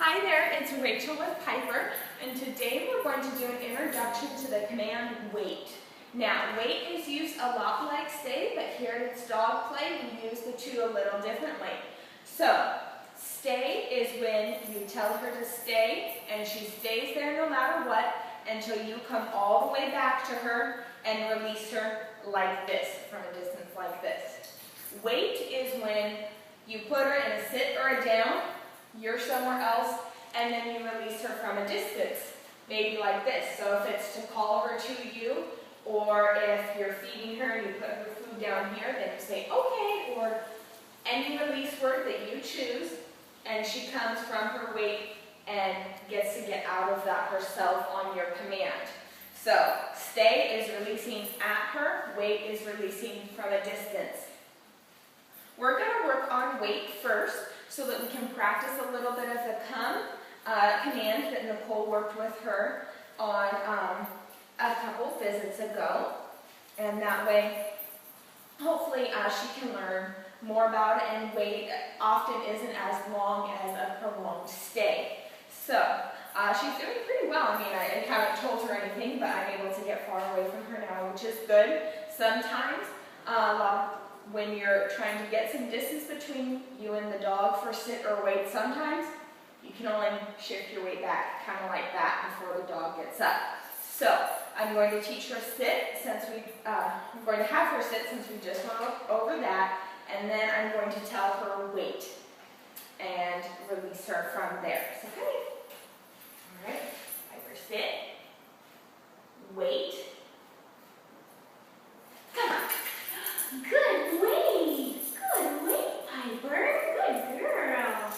Hi there, it's Rachel with Piper, and today we're going to do an introduction to the command wait. Now, wait is used a lot like stay, but here at It's Dog Play, we use the two a little differently. So, stay is when you tell her to stay, and she stays there no matter what until you come all the way back to her and release her like this, from a distance like this. Wait is when you put her in a sit or a down, you're somewhere else, and then you release her from a distance, maybe like this. So if it's to call her to you, or if you're feeding her and you put her food down here, then you say okay, or any release word that you choose, and she comes from her wait and gets to get out of that herself on your command. So stay is releasing at her, wait is releasing from a distance. We're going to work on wait first, so that we can practice a little bit of the come command that Nicole worked with her on a couple visits ago. And that way, hopefully she can learn more about it, and wait often isn't as long as a prolonged stay. So, she's doing pretty well. I mean, I haven't told her anything, but I'm able to get far away from her now, which is good. Sometimes, when you're trying to get some distance between you and the dog for sit or wait, sometimes you can only shift your weight back, kind of like that, before the dog gets up. So I'm going to teach her sit, since I'm going to have her sit since we just went over that, and then I'm going to tell her wait and release her from there. So come here. All right, Piper, sit, wait. Come on. Good wait, Piper, good girl.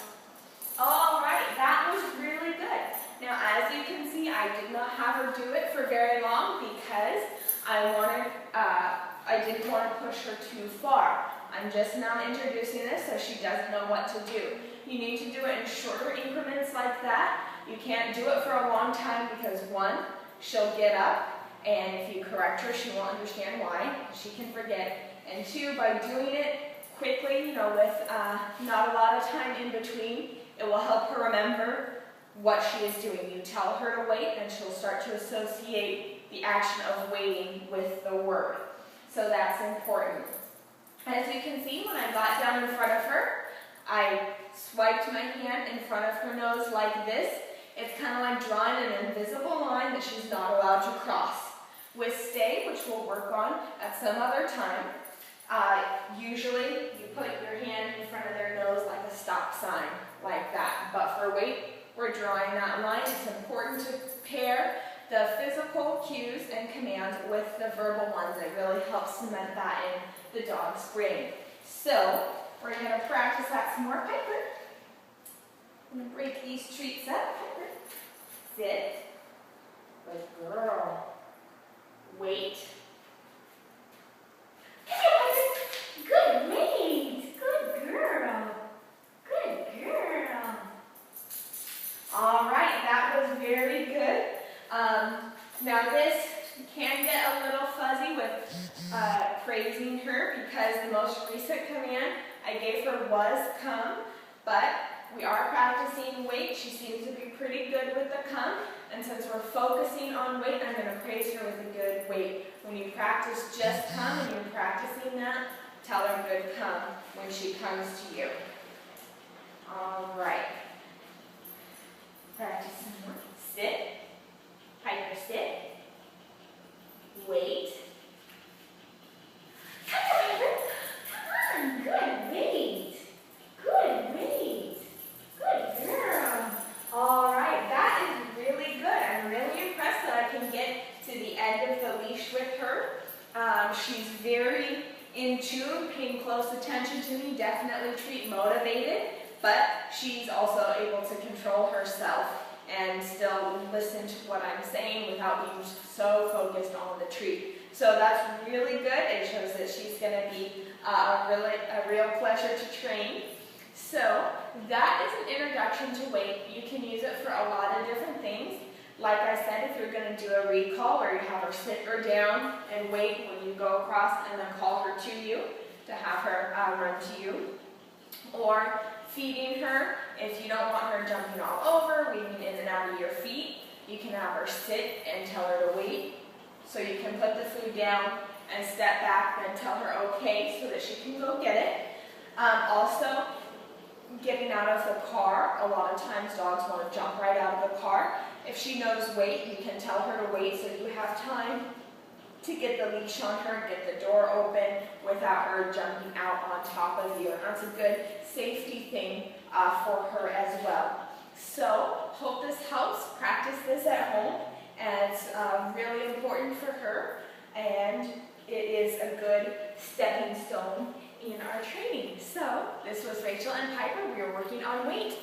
All right, that was really good. Now, as you can see, I did not have her do it for very long because I didn't want to push her too far. I'm just now introducing this so she doesn't know what to do. You need to do it in shorter increments like that. You can't do it for a long time because one, she'll get up, and if you correct her, she won't understand why. She can forget. And two, by doing it quickly, with not a lot of time in between, it will help her remember what she is doing. You tell her to wait, and she'll start to associate the action of waiting with the word. So that's important. As you can see, when I got down in front of her, I swiped my hand in front of her nose like this. It's kind of like drawing an invisible line that she's not allowed to cross. With stay, which we'll work on at some other time, usually you put your hand in front of their nose like a stop sign, like that. But for wait, we're drawing that line. It's important to pair the physical cues and commands with the verbal ones. It really helps cement that in the dog's brain. So we're going to practice that some more. Piper, I'm going to break these treats up. Piper, sit. Good girl. Wait. Good wait. Good girl. Good girl. All right, that was very good. Now this can get a little fuzzy with praising her, because the most recent command I gave her was come, but we are practicing wait. She seems to be pretty good with the come, and since we're focusing on wait, I'm going to praise her with a good wait. When you practice just come and you're practicing that, tell her good come when she comes to you. All right. Practice some more. Sit. Piper, sit. Wait. Come on, Piper. Come on. Good wait. Good wait. Good girl. All right. That is really good. I'm really impressed that I can get to the end of the leash with her. She's very in tune, paying close attention to me, definitely motivated, but she's also able to control herself and still listen to what I'm saying without being so focused on the treat. So that's really good. It shows that she's going to be a real pleasure to train. So that is an introduction to wait. You can use it for a lot of different things. Like I said, if you're going to do a recall where you have her sit her down and wait when you go across and then call her to you, to have her run to you. Or feeding her, if you don't want her jumping all out of your feet. You can have her sit and tell her to wait. So you can put the food down and step back, then tell her okay so that she can go get it. Also, getting out of the car. A lot of times dogs want to jump right out of the car. If she knows wait, you can tell her to wait so you have time to get the leash on her, get the door open without her jumping out on top of you. And that's a good safety thing for her as well. So, hope this helps. Practice this at home. And it's really important for her. And it is a good stepping stone in our training. So, this was Rachel and Piper. We are working on weight.